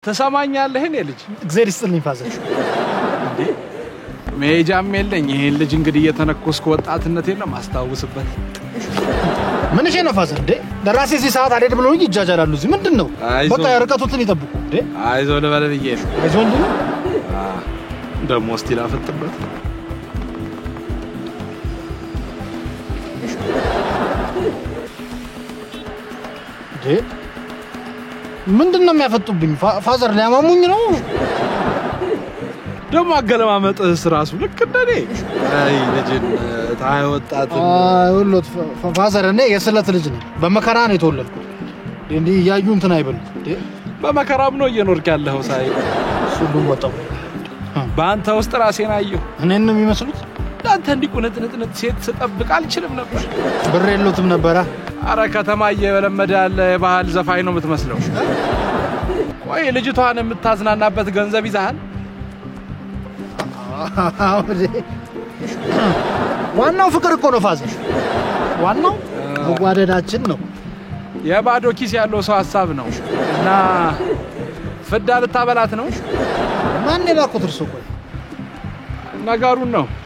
ተሰማኛለህ እኔ ልጅ እግዚአብሔር ይስጥልኝ ፋዘር እንዴ መሄጃም የለኝ ይሄን ልጅ እንግዲህ እየተነኮስኩ ወጣትነቴን ነው ማስታወስበት ምን እሺ ነው ፋዘር እንዴ ለራሴ እዚህ ሰዓት አልሄድ ብሎኝ ይጃጃላሉ እዚህ ምንድነው በቃ ርቀቱን ይጠብቁ እንዴ አይዞህ ልበል ብዬ አይዞህ እንዴ ደሞ እስቲ ላፈጥበት እንዴ ምንድነው የሚያፈጡብኝ ፋዘር ሊያማሙኝ ነው ደሞ አገለማመጥስ ራሱ ልክ እንደኔ አይ ልጅን ታይ ወጣት ሁሉት ፋዘር እኔ የስለት ልጅ ነኝ በመከራ ነው የተወለድኩት እንዴ ያዩ እንትን አይበሉ እንዴ በመከራም ነው እየኖርክ ያለው ሳይ ሁሉም ወጣው ባንተ ውስጥ ራሴን አየሁ እኔን ነው የሚመስሉት አንተ እንዲቁነጥነጥነት ሴት ስጠብቅ አልችልም ነበር ብር የለውትም ነበር አረ ከተማ እየለመደ ያለ የባህል ዘፋኝ ነው የምትመስለው ቆይ ልጅቷን የምታዝናናበት ገንዘብ ይዛሃል ዋናው ፍቅር እኮ ነው ፋዘር ዋናው መዋደዳችን ነው የባዶ ኪስ ያለው ሰው ሐሳብ ነው እና ፍዳ ልታበላት ነው ማን የላኩት እርሱ ቆይ ነገሩን ነው